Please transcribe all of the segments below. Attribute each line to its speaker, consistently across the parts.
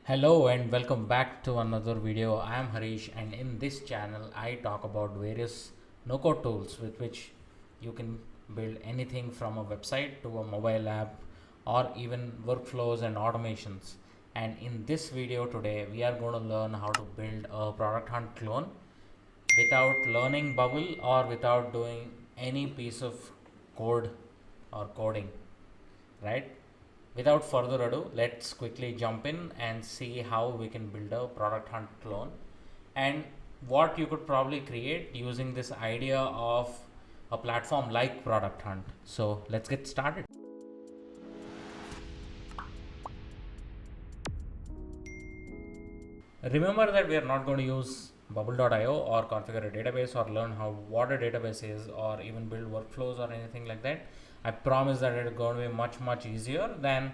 Speaker 1: Hello and welcome back to another video. I am Harish, and in this channel I talk about various no-code tools with which you can build anything from a website to a mobile app or even workflows and automations. And in this video today we are going to learn how to build a product hunt clone without learning Bubble or without doing any piece of code or coding, right? Without further ado, let's quickly jump in and see how we can build a product hunt clone and what you could probably create using this idea of a platform like Product Hunt. So let's get started. Remember that we are not going to use bubble.io or configure a database or learn how what a database is or even build workflows or anything like that. I promise that it is going to be much easier than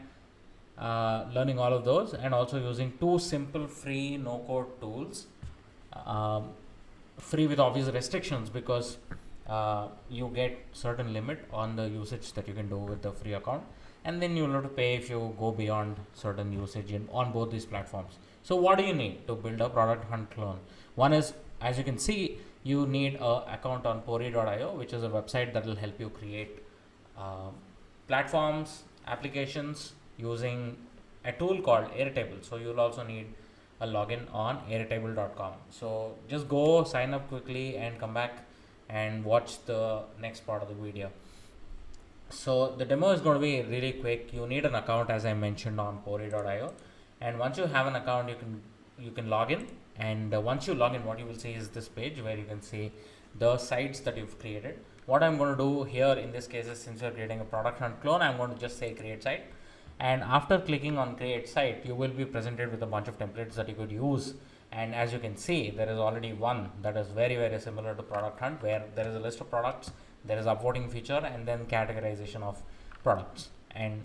Speaker 1: learning all of those, and also using two simple free no code tools, um, free with obvious restrictions because you get certain limit on the usage that you can do with the free account, and then you'll have to pay if you go beyond certain usage on both these platforms. So what do you need to build a product hunt clone? One is, as you can see, you need a account on pori.io, which is a website that will help you create platforms, applications using a tool called Airtable. So you'll also need a login on airtable.com. So just go sign up quickly and come back and watch the next part of the video. So the demo is going to be really quick. You need an account, as I mentioned, on pori.io, and once you have an account you can log in, and once you log in, what you will see is this page where you can see the sites that you've created. What I'm going to do here in this case is, since you're creating a product hunt clone, I'm going to just say create site, and after clicking on create site you will be presented with a bunch of templates that you could use. And as you can see, there is already one that is very similar to product hunt, where there is a list of products, there is upvoting feature, and then categorization of products. And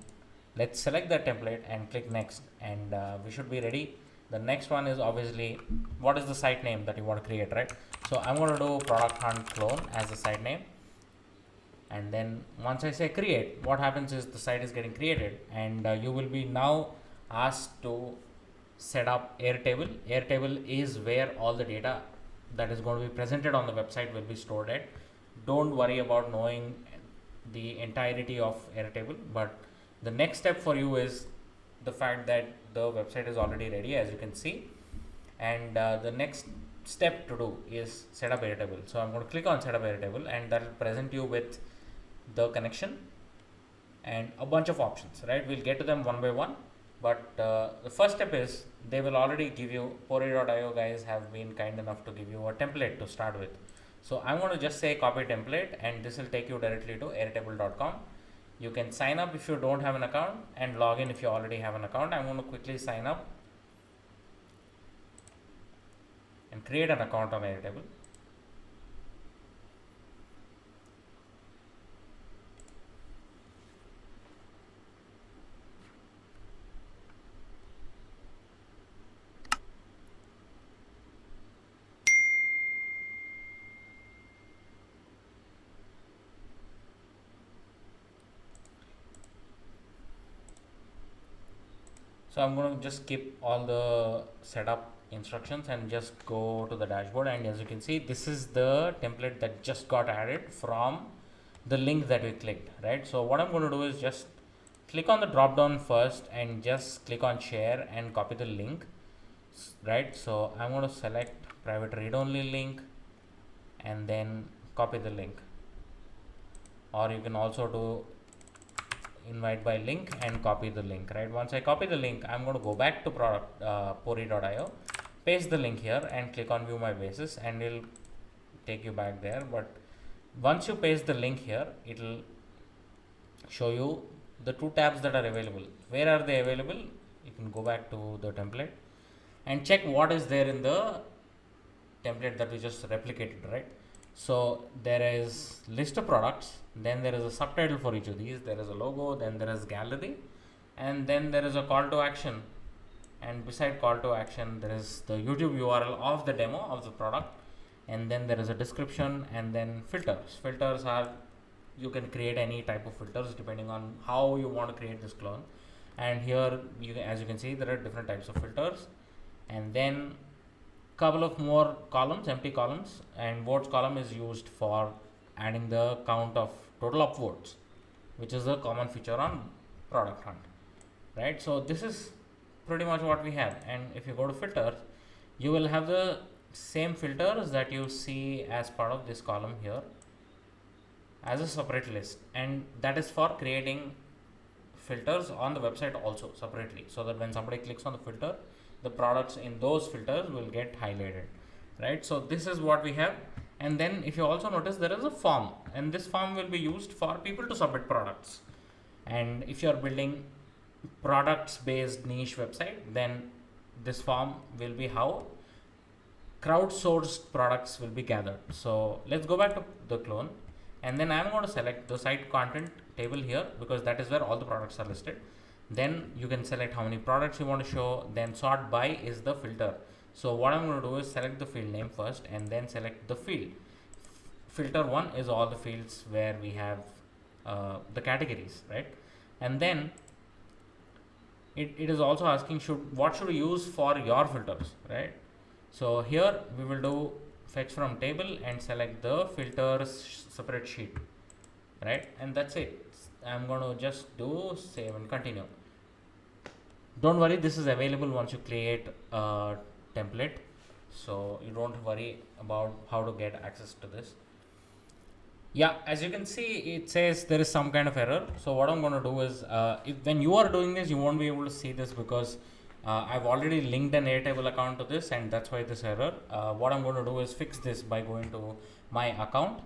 Speaker 1: let's select that template and click next, and we should be ready. The next one is obviously, what is the site name that you want to create, right? So I'm going to do product hunt clone as the site name, and then once I say create, what happens is the site is getting created, and you will be now asked to set up Airtable. Airtable is where all the data that is going to be presented on the website will be stored at. Don't worry about knowing the entirety of Airtable, but the next step for you is the fact that the website is already ready, as you can see, and the next step to do is set up Airtable. So I'm going to click on set up Airtable, and that will present you with the connection and a bunch of options, right? We'll get to them one by one, but the first step is they will already give you, pori.io guys have been kind enough to give you a template to start with. So I'm going to just say copy template, and this will take you directly to airtable.com. You can sign up if you don't have an account and log in if you already have an account. I'm going to quickly sign up and create an account on Airtable. So I'm going to just skip all the setup instructions and just go to the dashboard, and as you can see, this is the template that just got added from the link that we clicked, right? So what I'm going to do is just click on the drop down first and just click on share and copy the link, right? So I'm going to select private read only link and then copy the link, or you can also do invite by link and copy the link, right? Once I copy the link, I'm going to go back to product pori.io, paste the link here and click on view my basis, and it'll take you back there. But once you paste the link here, it'll show you the two tabs that are available. Where are they available? You can go back to the template and check what is there in the template that we just replicated, right? So there is list of products, then there is a subtitle for each of these, there is a logo, then there is gallery, and then there is a call to action, and beside call to action there is the YouTube URL of the demo of the product, and then there is a description, and then filters are, you can create any type of filters depending on how you want to create this clone. and here as you can see, there are different types of filters, and then couple of more columns, empty columns, and votes column is used for adding the count of total upvotes, which is a common feature on Product Hunt, right? So this is pretty much what we have. And if you go to filters, you will have the same filters that you see as part of this column here as a separate list, and that is for creating filters on the website also separately, so that when somebody clicks on the filter, the products in those filters will get highlighted, right? So this is what we have. And then if you also notice, there is a form, and this form will be used for people to submit products. And if you are building products based niche website, then this form will be how crowdsourced products will be gathered. So let's go back to the clone, and then I'm going to select the site content table here, because that is where all the products are listed. Then you can select how many products you want to show, then sort by is the filter. So what I'm going to do is select the field name first, and then select the field. Filter 1 is all the fields where we have the categories, right? And then it is also asking what should we use for your filters, right? So here we will do fetch from table and select the filters separate sheet, right? And that's it. I'm going to just do save and continue. Don't worry, this is available once you create a template, so you don't worry about how to get access to this. Yeah, as you can see, it says there is some kind of error. So what I'm going to do is, when you are doing this, you won't be able to see this, because I've already linked an Airtable account to this, and that's why this error. What I'm going to do is fix this by going to my account.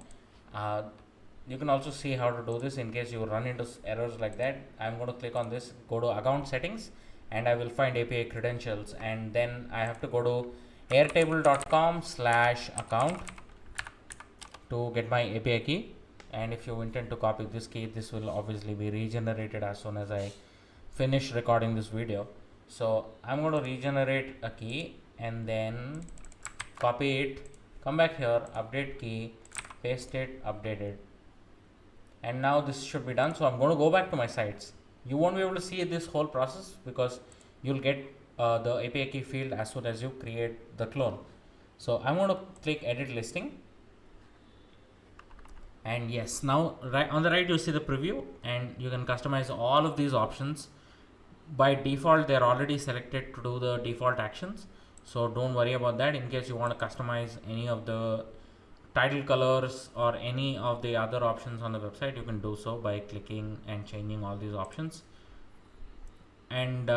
Speaker 1: You can also see how to do this in case you run into errors like that. I'm going to click on this, go to account settings, and I will find API credentials, and then I have to go to airtable.com/account to get my API key. And if you intend to copy this key, this will obviously be regenerated as soon as I finish recording this video. So I'm going to regenerate a key and then copy it, come back here, update key, paste it, update it, and now this should be done. So I'm going to go back to my sites. You won't be able to see this whole process, because you'll get the API key field as soon as you create the clone. So I'm going to click edit listing, and yes, now right on the right you see the preview, and you can customize all of these options. By default they're already selected to do the default actions, so don't worry about that. In case you want to customize any of the title colors or any of the other options on the website, you can do so by clicking and changing all these options. And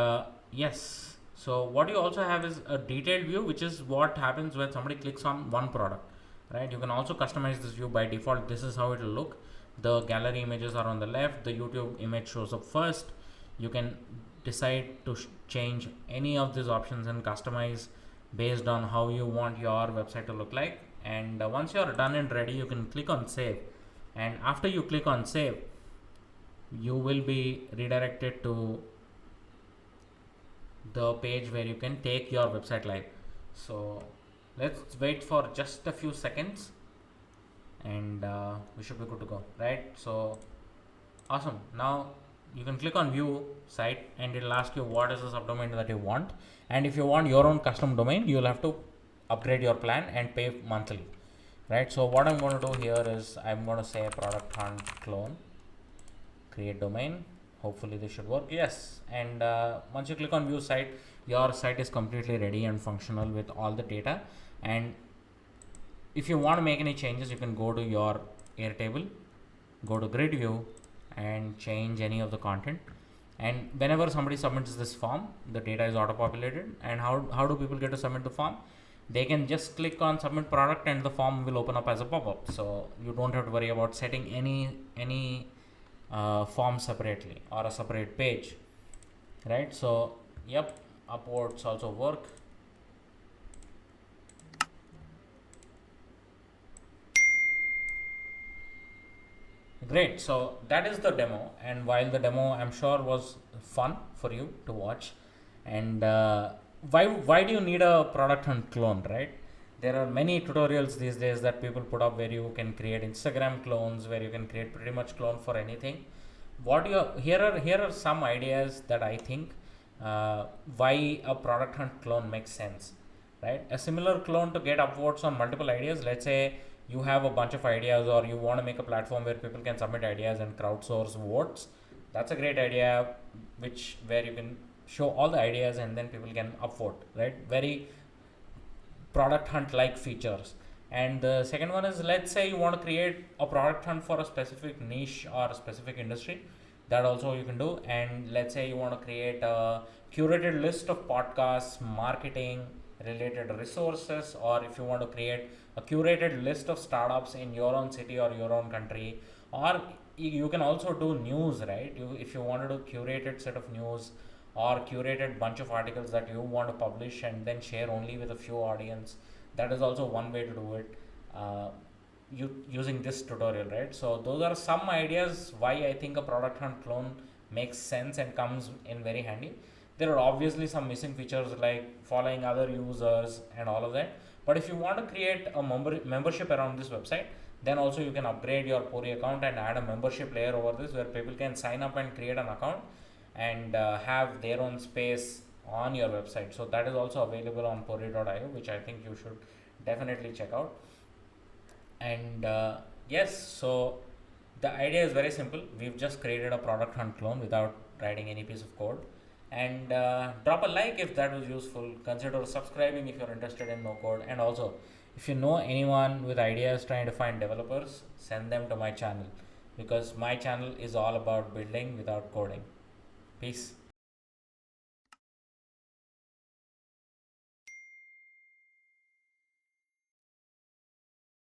Speaker 1: yes, so what you also have is a detailed view, which is what happens when somebody clicks on one product, right? You can also customize this view. By default this is how it will look. The gallery images are on the left, the YouTube image shows up first. You can decide to change any of these options and customize based on how you want your website to look like. And once you are done and ready, you can click on save, and after you click on save, you will be redirected to the page where you can take your website live. So let's wait for just a few seconds, and we should be good to go, right? So awesome. Now you can click on view site, and it'll ask you what is the subdomain that you want, and if you want your own custom domain, you'll have to upgrade your plan and pay monthly, right? So what I'm going to do here is I'm going to say Product Hunt clone, create domain. Hopefully this should work. Yes. And once you click on view site, your site is completely ready and functional with all the data. And if you want to make any changes, you can go to your Airtable, go to grid view, and change any of the content. And whenever somebody submits this form, the data is auto populated. And how do people get to submit the form? They can just click on submit product, and the form will open up as a pop-up. So you don't have to worry about setting any form separately or a separate page, right? So yep, upvotes also work. Great. So that is the demo, and while the demo I'm sure was fun for you to watch, and why do you need a Product Hunt clone, right? There are many tutorials these days that people put up where you can create Instagram clones, where you can create pretty much clone for anything. what you here are some ideas that I think why a product hunt clone makes sense, right? A similar clone to get upvotes on multiple ideas. Let's say you have a bunch of ideas, or you want to make a platform where people can submit ideas and crowdsource votes. That's a great idea, which where you can show all the ideas and then people can upvote, right? Very product hunt like features. And the second one is, let's say you want to create a product hunt for a specific niche or a specific industry, that also you can do. And let's say you want to create a curated list of podcasts, marketing related resources, or if you want to create a curated list of startups in your own city or your own country, or you can also do news, right? If you want to do curated set of news or curated bunch of articles that you want to publish and then share only with a few audience, that is also one way to do it, using this tutorial, right? So those are some ideas why I think a product hunt clone makes sense and comes in very handy. There are obviously some missing features like following other users and all of that, but if you want to create a membership around this website, then also you can upgrade your Pori account and add a membership layer over this where people can sign up and create an account and have their own space on your website. So that is also available on Pori.io, which I think you should definitely check out. And yes, so the idea is very simple. We've just created a product hunt clone without writing any piece of code. And drop a like if that was useful. Consider subscribing if you're interested in no code. And also, if you know anyone with ideas trying to find developers, send them to my channel, because my channel is all about building without coding. Peace.